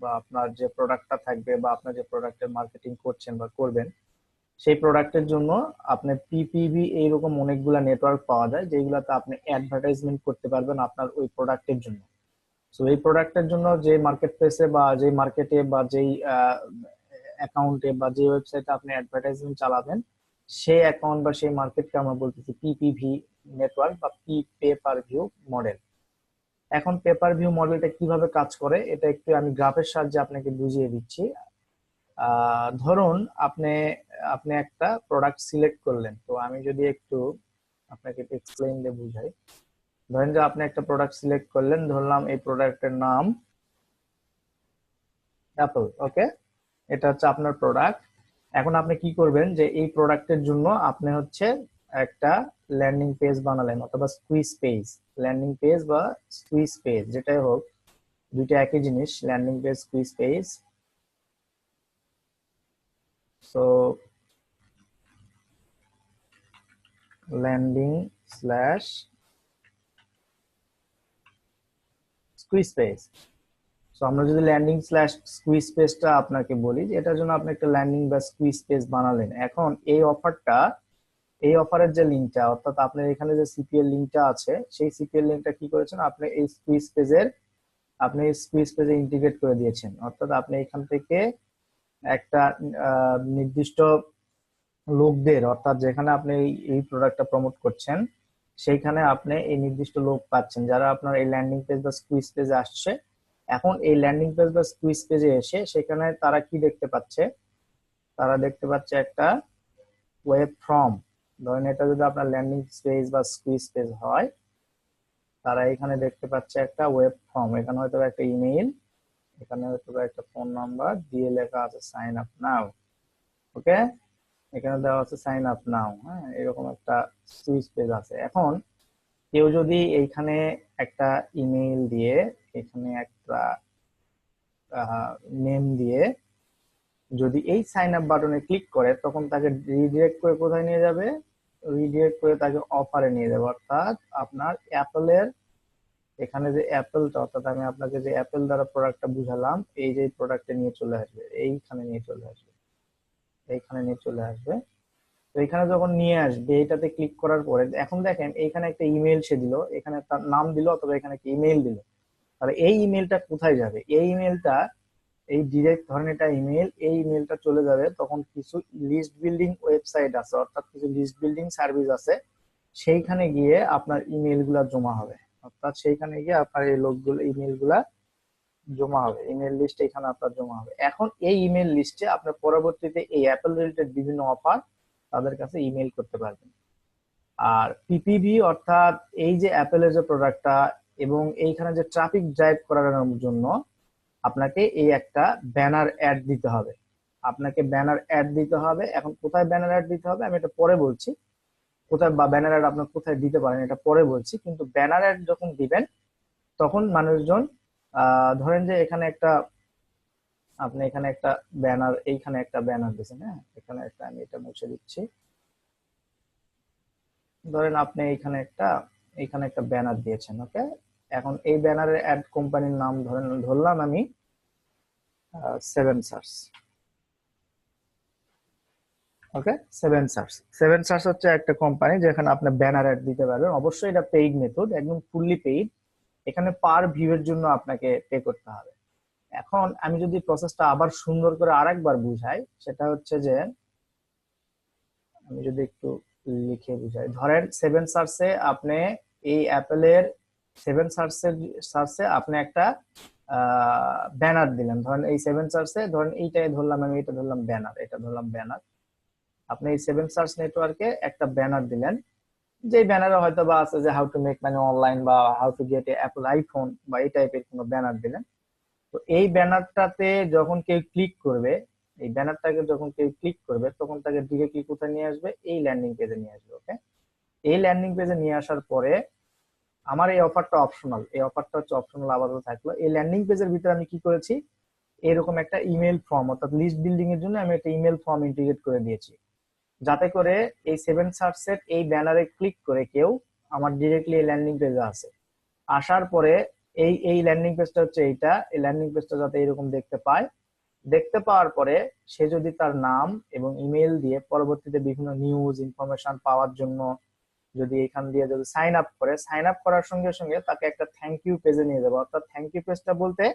বা আপনার যে প্রোডাক্টটা থাকবে বা আপনার যে প্রোডাক্টের মার্কেটিং করছেন বা করবেন সেই প্রোডাক্টের জন্য আপনার পিপিভি এইরকম অনেকগুলা নেটওয়ার্ক পাওয়া যায় যেগুলোতে আপনি অ্যাডভার্টাইজমেন্ট করতে পারবেন আপনার ওই প্রোডাক্টের জন্য। সো এই প্রোডাক্টের জন্য যে মার্কেট প্লেসে বা যে মার্কেটে বা যেই অ্যাকাউন্টে বা যে ওয়েবসাইটে আপনি অ্যাডভার্টাইজমেন্ট চালাবেন সেই অ্যাকাউন্ট বা সেই মার্কেটকে আমরা বলতেছি পিপিভি নেটওয়ার্ক বা পে পার ভিউ মডেল। এখন পেপার ভিউ মডেলটা কিভাবে কাজ করে এটা একটু আমি গ্রাফের সাহায্যে আপনাকে বুঝিয়ে দিচ্ছি। ধরুন আপনি আপনি একটা প্রোডাক্ট সিলেক্ট করলেন, তো আমি যদি একটু আপনাকে এক্সপ্লেইন দিয়ে বুঝাই। ধরেন যে আপনি একটা প্রোডাক্ট সিলেক্ট করলেন, ধরলাম এই প্রোডাক্টের নাম অ্যাপল, ওকে, এটা হচ্ছে আপনার প্রোডাক্ট। এখন আপনি কি করবেন যে এই প্রোডাক্টের জন্য আপনি হচ্ছে একটা ল্যান্ডিং পেজ বানালেন অথবা স্কুইজ পেজ, ল্যান্ডিং পেজ বা স্কুইজ পেজ যেটাই হোক, দুইটা একই জিনিস, landing page squeeze page. So landing slash squeeze page. So আমরা যদি ল্যান্ডিং স্ল্যাশ স্কুইজ পেজটা আপনাকে বলি যে এটার জন্য আপনি একটা ল্যান্ডিং বা স্কুইজ পেজ বানালেন। এখন এই অফারটা, এই অফারের যে লিঙ্কটা অর্থাৎ আপনার এখানে যে সিপিএল লিঙ্কটা আছে সেই সিপিএল লিঙ্কটা কি করেছেন আপনি এই স্কুইজ পেজে ইন্টিগ্রেট করে দিয়েছেন। অর্থাৎ আপনি এখান থেকে একটা নির্দিষ্ট লোকদের, অর্থাৎ যেখানে আপনি এই প্রোডাক্টটা প্রমোট করছেন সেইখানে আপনি এই নির্দিষ্ট লোক পাচ্ছেন যারা আপনার এই ল্যান্ডিং পেজ বা স্কুইজ পেজে আসছে। এখন এই ল্যান্ডিং পেজ বা স্কুইজ পেজে এসে সেখানে তারা কি দেখতে পাচ্ছে, তারা দেখতে পাচ্ছে একটা ওয়েব ফর্ম। ধরেন এটা যদি আপনার ল্যান্ডিং পেজ বা স্কুইজ পেজ হয়, তারা এখানে দেখতে পাচ্ছে একটা ওয়েব ফর্ম। এখানে হয়তো একটা ইমেইল, এখানে হয়তো একটা ফোন নাম্বার দিয়ে লেখা আছে সাইন আপ নাও, ওকে, এখানে দেওয়া আছে সাইন আপ নাও। হ্যাঁ, এরকম একটা সুইচ পেজ আছে। এখন কেউ যদি এইখানে একটা ইমেইল দিয়ে, এখানে একটা নেম দিয়ে যদি এই সাইন আপ বাটনে ক্লিক করে তখন তাকে রিডিরেক্ট করে কোথায় নিয়ে যাবে, রিডিরেক্ট করে তাকে অফারে নিয়ে যাবে। অর্থাৎ আপনার অ্যাপলের এখানে যে অ্যাপেলটা, অর্থাৎ আমি আপনাকে যে অ্যাপেল দ্বারা প্রোডাক্টটা বুঝালাম, এই যে প্রোডাক্টে নিয়ে চলে আসবে, এইখানে নিয়ে চলে আসবে, এইখানে নিয়ে চলে আসবে। তো এখানে যখন নিয়ে আসবে এটাতে ক্লিক করার পরে এখন দেখেন এইখানে একটা ইমেল সে দিল, এখানে তার নাম দিল অথবা এখানে একটা ইমেল দিল। তাহলে এই ইমেলটা কোথায় যাবে, এই ইমেলটা এই ডিরেক্ট ধরেন এটা ইমেল, এই ইমেলটা চলে যাবে তখন কিছু লিস্ট বিল্ডিং ওয়েবসাইট আছে অর্থাৎ কিছু লিস্ট বিল্ডিং সার্ভিস আছে, সেইখানে গিয়ে আপনার ইমেল গুলা জমা হবে। অর্থাৎ সেইখানে গিয়ে আপনার এই লোকগুলো ইমেল গুলা জমা হবে, ইমেল লিস্ট এখানে আপনার জমা হবে। এখন এই ইমেল লিস্টে আপনার পরবর্তীতে এই অ্যাপল রিলেটেড বিভিন্ন অফার তাদের কাছে ইমেল করতে পারবেন। আর পিপিভি অর্থাৎ এই যে অ্যাপেলের যে প্রোডাক্টটা এবং এইখানে যে ট্রাফিক ড্রাইভ করানোর জন্য আপনাকে এই একটা ব্যানার অ্যাড দিতে হবে, আপনাকে ব্যানার অ্যাড দিতে হবে। এখন কোথায় ব্যানার অ্যাড দিতে হবে আমি এটা পরে বলছি, কোথায় বা ব্যানার অ্যাড আপনার কোথায় দিতে পারেন এটা পরে বলছি। কিন্তু ব্যানার অ্যাড যখন দিবেন তখন মানুষজন ধরেন যে এখানে একটা, আপনি এখানে একটা ব্যানার, এইখানে একটা ব্যানার দিয়েছেন, হ্যাঁ এখানে একটা, আমি এটা মুছে দিচ্ছি। ধরেন আপনি এইখানে একটা ব্যানার দিয়েছেন, ওকে। এখন এই ব্যানারের অ্যাড কোম্পানির নাম ধরলাম আমি সেভেন সার্চ, ওকে। সেভেন সার্চ হচ্ছে একটা কোম্পানি যেখানে আপনি ব্যানার অ্যাড দিতে পারবেন। অবশ্যই এটা পেইড মেথড, একদম ফুললি পেইড। এখানে পার ভিউ এর জন্য আপনাকে পে করতে হবে। এখন আমি যদি প্রসেসটা আবার সুন্দর করে আরেকবার বুঝাই, সেটা হচ্ছে যে আমি যদি একটু লিখে বুঝাই, ধরেন সেভেন সার্চে আপনি এই অ্যাপেলের সার্চে আপনি একটা ব্যানার দিলেন। ধরেন এই সেভেন সার্চে ধরেন এইটাই ধরলাম, আমি এটা ধরলাম ব্যানার, এটা ধরলাম ব্যানার। আপনি এই সেভেন সার্চ নেটওয়ার্কে একটা ব্যানার দিলেন, যে ব্যানারে হয়তো বা আছে যে how to make money online বা how to get a Apple iPhone বা এই টাইপের কোনো ব্যানার দিলেন। তো এই ব্যানারটাতে যখন কেউ ক্লিক করবে, এই ব্যানারটাকে যখন কেউ ক্লিক করবে তখন তাকে ডিরেক্টলি কোথায় নিয়ে আসবে, এই ল্যান্ডিং পেজে নিয়ে আসবে, ওকে। এই ল্যান্ডিং পেজে নিয়ে আসার পরে আমার এই অফারটা অপশনাল, এই অফারটা হচ্ছে অপশনাল আপাতত থাকলো। এই ল্যান্ডিং পেজের ভিতরে আমি কি করেছি, এরকম একটা ইমেল ফর্ম অর্থাৎ লিস্ট বিল্ডিং এর জন্য আমি একটা ইমেল ফর্ম ইন্টিগ্রেট করে দিয়েছি, যাতে করে এই সেভেন সার্চের এই ব্যানারে ক্লিক করে কেউ আমার ডিরেক্টলি এই ল্যান্ডিং পেজে আসে। আসার পরে এই ল্যান্ডিং পেজটা হচ্ছে এইটা, এই ল্যান্ডিং পেজটা যাতে এরকম দেখতে পায়। দেখতে পাওয়ার পরে সে যদি তার নাম এবং ইমেল দিয়ে পরবর্তীতে বিভিন্ন নিউজ ইনফরমেশন পাওয়ার জন্য যদি এখান দিয়ে যদি সাইন আপ করে, সাইন আপ করার সঙ্গে সঙ্গে তাকে একটা থ্যাংক ইউ পেজে নিয়ে যাবে। অর্থাৎ থ্যাংক ইউ পেজটা বলতে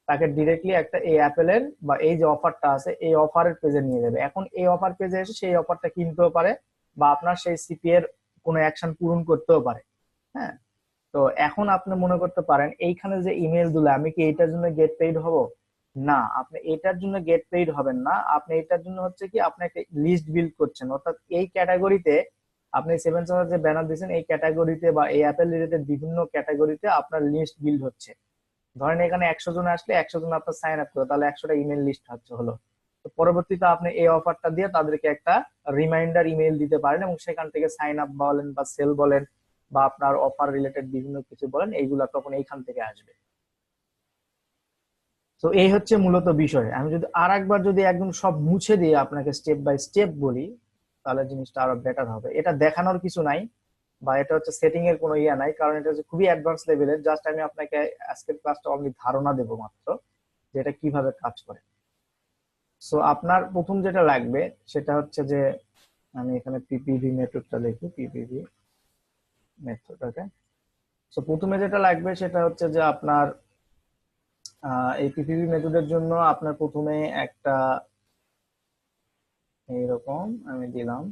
তাকে ডিরেক্টলি একটা এই অ্যাপেলের বা এই যে অফারটা আছে এই অফারের পেজে নিয়ে যাবে। এখন এই অফার পেজে এসে সেই অফারটা কিনতেও পারে বা আপনার সেই সিপি এর কোনো অ্যাকশন পূরণ করতেও পারে। হ্যাঁ, তো এখন আপনি মনে করতে পারেন এইখানে যে ইমেল দিলে আমি কি এইটার জন্য গেট পেইড হব? না, আপনি এটার জন্য গেট পেইড হবেন না। আপনি এটার জন্য হচ্ছে কি আপনি একটা লিস্ট বিল্ড করছেন, অর্থাৎ এই ক্যাটাগরিতে আপনি সেভেন যে ব্যানার দিয়েছেন এই ক্যাটাগরিতে বা এই অ্যাপেল রিলেটেড বিভিন্ন ক্যাটাগরিতে আপনার লিস্ট বিল্ড হচ্ছে। ধরেন এখানে 100 জন আসলে 100 জন আপনার সাইন আপ করে, তাহলে 100টা ইমেল লিস্ট হচ্ছে হলো। তো পরবর্তীতে আপনি এই অফারটা দিয়ে তাদেরকে একটা রিমাইন্ডার ইমেল দিতে পারেন এবং সেখান থেকে সাইন আপ বলেন বা সেল বলেন বা আপনার অফার রিলেটেড বিভিন্ন কিছু বলেন, এইগুলা তখন এইখান থেকে আসবে। তো এই হচ্ছে মূলত বিষয়। আমি যদি আর একবার যদি একদম সব মুছে দিয়ে আপনাকে স্টেপ বাই স্টেপ বলি তাহলে জিনিসটা আরো বেটার হবে। এটা দেখানোর কিছু নাই বা এটা হচ্ছে সেটিং এর কোনো ইয়া নাই, কারণ এটা হচ্ছে খুবই অ্যাডভান্স লেভেলের। জাস্ট আমি আপনাকে আজকের ক্লাসটা অনলি ধারণা দেবো মাত্র যে এটা কিভাবে কাজ করে। সো আপনার প্রথম যেটা লাগবে সেটা হচ্ছে যে আমি এখানে পিপিভি মেথডটা লিখি, পিপিভি মেথডটাকে। সো প্রথমে যেটা লাগবে সেটা হচ্ছে যে আপনার এই পিপিভি মেথডের জন্য আপনার প্রথমে একটা এইরকম আমি দিলাম।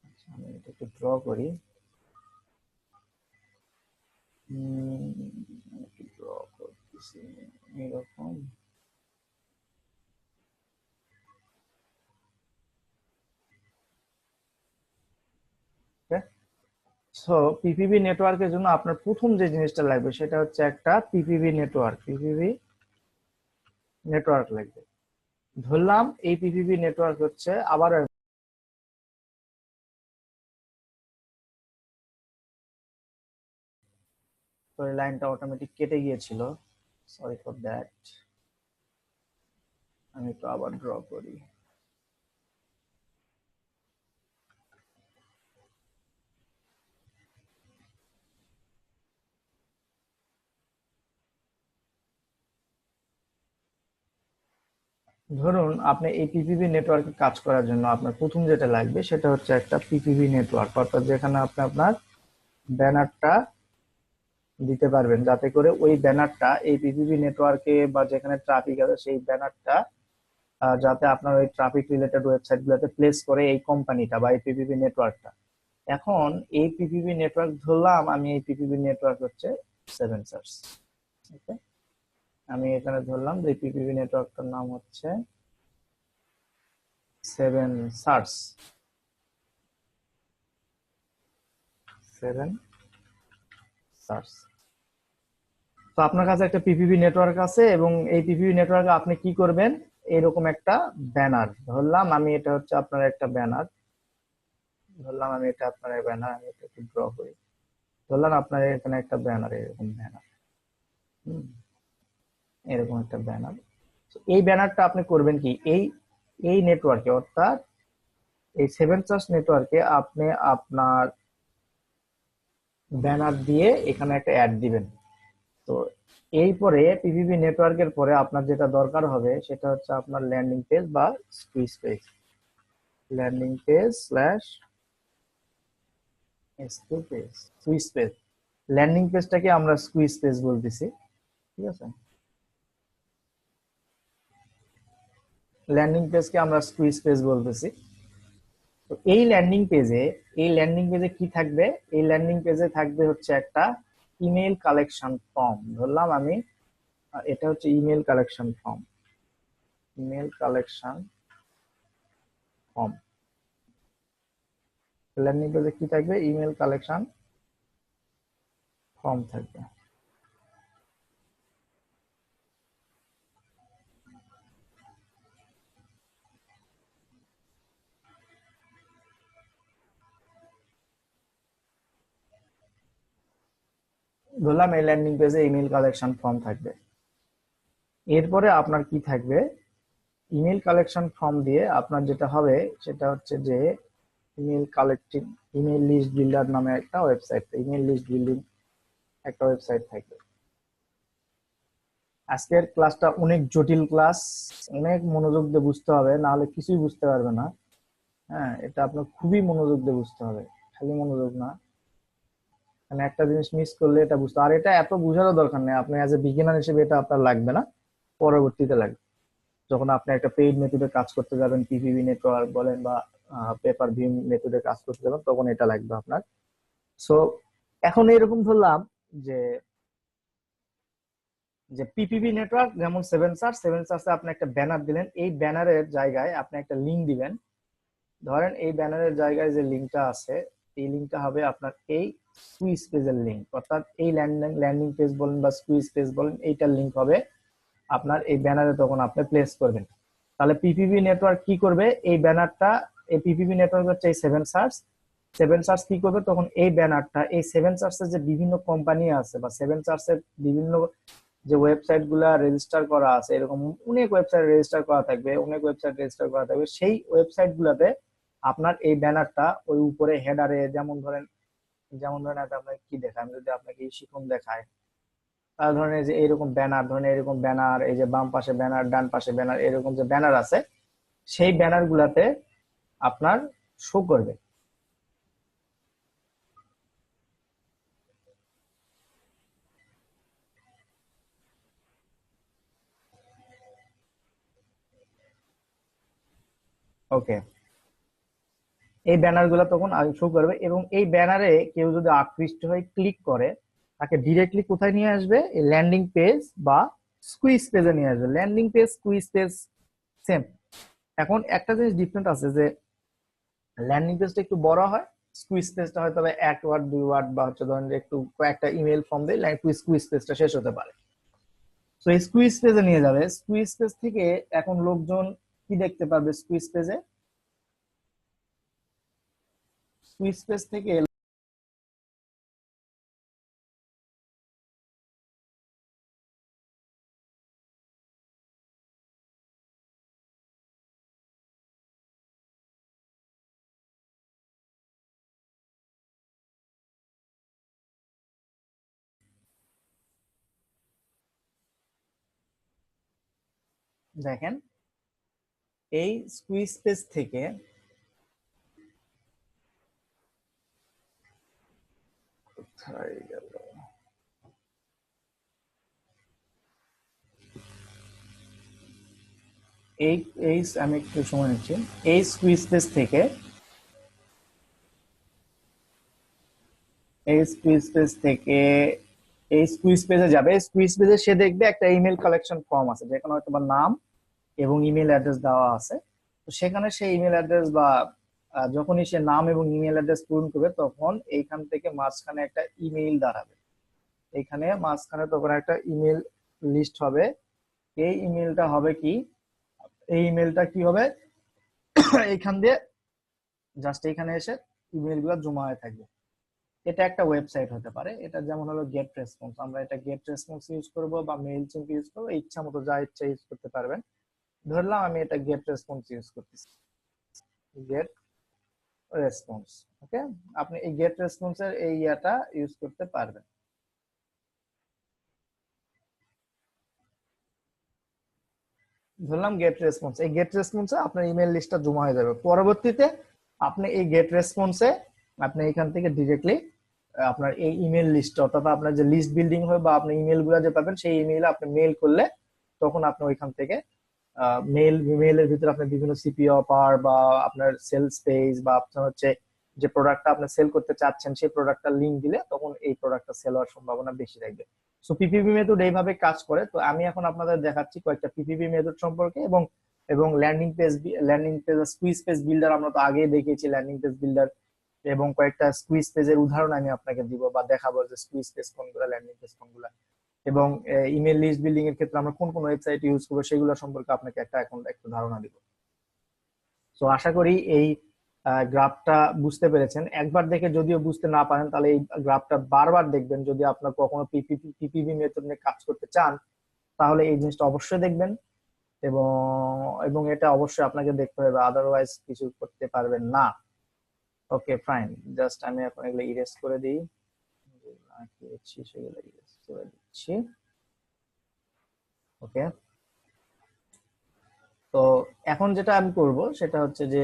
আচ্ছা, আমি এটা একটু ড্র করি। ড্র করতেছি এইরকম। সো পিপিভি নেটওয়ার্কের জন্য আপনার প্রথম যে জিনিসটা লাগবে সেটা হচ্ছে একটা পিপিভি নেটওয়ার্ক, পিপিভি নেটওয়ার্ক লাগবে। ধরলাম এই পিপিভি নেটওয়ার্ক হচ্ছে আবার তো এই লাইনটা অটোমেটিক কেটে গিয়েছিল, সরি ফর দ্যাট। আমি তো আবার ড্র করি। ধরুন আপনি এই পিপিভি নেটওয়ার্কে কাজ করার জন্য আপনার প্রথম যেটা লাগবে সেটা হচ্ছে একটা পিপিভি নেটওয়ার্ক, অর্থাৎ যেখানে আপনি আপনার ব্যানারটা দিতে পারবেন যাতে করে ওই ব্যানারটা এই পিপিভি নেটওয়ার্কে বা যেখানে ট্রাফিক আছে সেই ব্যানারটা যাতে আপনার ওই ট্রাফিক রিলেটেড ওয়েবসাইট গুলোতে প্লেস করে এই কোম্পানিটা বা এই পিপিভি নেটওয়ার্কটা। এখন এই পিপিভি নেটওয়ার্ক ধরলাম আমি এই পিপিভি নেটওয়ার্ক হচ্ছে সেভেন সার্চ। ওকে, আমি এখানে ধরলাম যে পিপিভি নেটওয়ার্কটার নাম হচ্ছে সেভেন সার্চ, সেভেন সার্চ। তো আপনার কাছে একটা পিপিভি নেটওয়ার্ক আছে এবং এই পিপিভি নেটওয়ার্কে আপনি কি করবেন, এরকম একটা ব্যানার ধরলাম আমি, এটা হচ্ছে আপনার একটা ব্যানার ধরলাম আমি, এটা আপনার ব্যানার, আমি এটা একটু ড্র করি। ধরলাম আপনার এখানে একটা ব্যানার, এরকম ব্যানার, এরকম একটা ব্যানার। এই ব্যানারটা আপনি করবেন কি এই এই নেটওয়ার্কে, অর্থাৎ এই সেভেন সার্চ নেটওয়ার্কে আপনি আপনার ব্যানার দিয়ে এখানে একটা অ্যাড দিবেন। তো এই পরে পিভিপি নেটওয়ার্কের পরে আপনার যেটা দরকার হবে সেটা হচ্ছে আপনার ল্যান্ডিং পেজ বা squeeze page, landing page slash switch page. Landing পেজটাকে আমরা স্কুইজ পেজ বলতেছি, ঠিক আছে? ল্যান্ডিং পেজকে আমরা স্কুইজ পেজ বলতেছি। তো এই ল্যান্ডিং পেজে কি থাকবে, এই ল্যান্ডিং পেজে থাকবে হচ্ছে একটা ইমেল কালেকশন ফর্ম। ধরলাম আমি এটা হচ্ছে email collection form, email collection form. Landing পেজে কি থাকবে, ইমেল কালেকশন ফর্ম থাকবে। ধরলাম এই ল্যান্ডিং পেজে ইমেল কালেকশন ফর্ম থাকবে। এরপরে আপনার কি থাকবে, ইমেল কালেকশন ফর্ম দিয়ে আপনার যেটা হবে সেটা হচ্ছে যে email collecting, email list builder নামে একটা ওয়েবসাইট, ইমেল লিস্ট বিল্ডিং একটা ওয়েবসাইট থাকবে। আজকের ক্লাসটা অনেক জটিল ক্লাস, অনেক মনোযোগ দিয়ে বুঝতে হবে, না হলে কিছুই বুঝতে পারবে না। হ্যাঁ, এটা আপনার খুবই মনোযোগ দিয়ে বুঝতে হবে, খালি মনোযোগ না, মানে একটা জিনিস মিস করলে এটা বুঝতে, আর এটা এত বুঝারও দরকার নেই, আপনি অ্যাজ এ বিগিনার হিসেবে এটা আপনার লাগবে না, পরবর্তীতে লাগবে যখন আপনি একটা পেইড মেথডে কাজ করতে যাবেন, পিপিভি নেটওয়ার্ক বলেন বা পেপার ভিউ মেথডে কাজ করতে যাবেন, তখন এটা লাগবে আপনার। সো এখন এরকম ধরলাম যে যে পিপিভি নেটওয়ার্ক যেমন সেভেন সার্চে আপনি একটা ব্যানার দিলেন, এই ব্যানারের জায়গায় আপনি একটা লিঙ্ক দিবেন। ধরেন এই ব্যানারের জায়গায় যে লিঙ্কটা আছে, এই লিঙ্কটা হবে আপনার এই স্কুইজ পেজের লিঙ্ক, অর্থাৎ এই ল্যান্ডিং পেজ বলেন বা স্কুইজ পেজ বলেন, এইটার লিঙ্ক হবে আপনার এই ব্যানারে, তখন আপনি প্লেস করবেন। তাহলে পিপিভি নেটওয়ার্ক কি করবে, এই ব্যানারটা, এই পিপিভি নেটওয়ার্ক হচ্ছে এই সেভেন সার্চ কি করবে, তখন এই ব্যানারটা এই সেভেন সার্চের যে বিভিন্ন কোম্পানি আছে বা সেভেন সার্চের বিভিন্ন যে ওয়েবসাইট গুলা রেজিস্টার করা আছে, এরকম অনেক ওয়েবসাইট রেজিস্টার করা থাকবে, সেই ওয়েবসাইট গুলাতে আপনার এই ব্যানারটা ওই উপরে হেডারে, যেমন ধরেন এটা আপনাকে কি দেখায়, আমি যদি আপনাকে এই শিখন দেখায়, তাহলে ধরেন এই যে এইরকম ব্যানার, ধরেন এরকম ব্যানার, এই যে বাম পাশে ব্যানার ডান পাশে ব্যানার, এরকম যে ব্যানার আছে, সেই ব্যানার গুলাতে আপনার শো করবে। ওকে, এই ব্যানার গুলা তখন শো করবে, এবং এই ব্যানারে কেউ যদি আকৃষ্ট হয়ে ক্লিক করে, তাকে ডিরেক্টলি কোথায় নিয়ে আসবে, এই ল্যান্ডিং পেজ বা স্কুইজ পেজে নিয়ে আসবে। Landing page squeeze page same. এখন একটা জিনিস ডিফারেন্ট আছে যে ল্যান্ডিং পেজটা একটু বড় হয়, স্কুইজ পেজটা হয়তো বা এক ওয়ার্ড দুই ওয়ার্ড বা হচ্ছে ধরেন যে একটু কয়েকটা ইমেল ফর্ম দিয়ে স্কুইজ পেজটা শেষ হতে পারে। তো এই স্কুইজ পেজে নিয়ে যাবে, স্কুইজ পেজ থেকে এখন লোকজন কি দেখতে পারবে, স্কুইজ পেজে, স্কুইজ পেজ থেকে দেখেন, এই স্কুইজ পেজ থেকে কোথায় গেল, এই এই আমি একটু সময় নিচ্ছি, এই স্কুইজ পেজ থেকে, এই স্কুইজ পেজ থেকে এই স্কুইজ পেজে যাবে, স্কুইজ পেজে সে দেখবে একটা ইমেল কালেকশন ফর্ম আছে, যেখানে হয়তো বা নাম এবং ইমেল অ্যাড্রেস দেওয়া আছে। তো সেখানে সেই ইমেল অ্যাড্রেস বা যখনই সে নাম এবং ইমেল অ্যাড্রেস পূরণ করবে, তখন এইখান থেকে মাঝখানে একটা ইমেইল দাঁড়াবে, এইখানে মাঝখানে তখন একটা ইমেল লিস্ট হবে। এই ইমেলটা হবে কি, এই ইমেলটা কি হবে, এইখান দিয়ে জাস্ট এইখানে এসে ইমেল গুলো জমা হয়ে থাকবে। এটা একটা ওয়েবসাইট হতে পারে, এটা যেমন হলো গেট রেসপন্স, আমরা এটা গেট রেসপন্স ইউজ করব বা মেইল চিম্প ইউজ করবো, ইচ্ছা মতো যা ইচ্ছা ইউজ করতে পারবেন। ধরলাম আমি এটা গেট রেসপন্স ইউজ করতেছি, গেট রেসপন্স। ওকে, আপনি এই গেট রেসপন্সের এই ইয়াটা ইউজ করতে পারবেন। ধরলাম গেট রেসপন্স, এই গেট রেসপন্সে আপনার ইমেল লিস্টটা জমা হয়ে যাবে। পরবর্তীতে আপনি এই গেট রেসপন্সে আপনি এখান থেকে ডিরেক্টলি আপনার এই ইমেল লিস্ট, অর্থাৎ আপনার যে লিস্ট বিল্ডিং হবে বা আপনি ইমেল গুলো যে পাবেন, সেই ইমেইলে আপনি মেইল করলে তখন আপনি ওইখান থেকে মেইলের ভিতরে আপনি বিভিন্ন সিপি অফার বা আপনার সেলস পেজ বা আপনার হচ্ছে যে প্রোডাক্টটা আপনি সেল করতে চাচ্ছেন, সেই প্রোডাক্টটার লিংক দিলে তখন এই প্রোডাক্টটা সেল হওয়ার সম্ভাবনা বেশি থাকবে। সো পিপিপি মেথড এইভাবে কাজ করে। তো আমি এখন আপনাদের দেখাচ্ছি কয়েকটা পিপিপি মেথড সম্পর্কে, এবং এবং landing page squeeze page builder আমরা তো আগেই দেখিয়েছি, ল্যান্ডিং পেজ বিল্ডার, এবং কয়েকটা স্কুইজ পেজের উদাহরণ আমি আপনাকে দিব বা দেখাবো যে স্কুইজ পেজ কোনগুলা, ল্যান্ডিং পেজ কোনগুলা, এবং ইমেল লিস্ট বিল্ডিং এর ক্ষেত্রে আমরা কোন কোন ওয়েবসাইট ইউজ করবো সেগুলো সম্পর্কে আপনাকে এখন একটু ধারণা দিব। তো আশা করি এই গ্রাফটা বুঝতে পেরেছেন। একবার দেখে যদিও বুঝতে না পারেন, তাহলে এই গ্রাফটা বারবার দেখবেন। যদি আপনার কখনো পিপিভি মেথড নিয়ে কাজ করতে চান, তাহলে এই জিনিসটা অবশ্যই দেখবেন, এবং এবং এটা অবশ্যই আপনাকে দেখতে হবে, আদারওয়াইজ কিছু করতে পারবেন না। ওকে ফাইন, জাস্ট আমি এখন এগুলো ইরেজ করে দিই। আঁকিয়েছি সেগুলো ইউজ করে দিচ্ছি। ওকে, তো এখন যেটা আমি করব সেটা হচ্ছে যে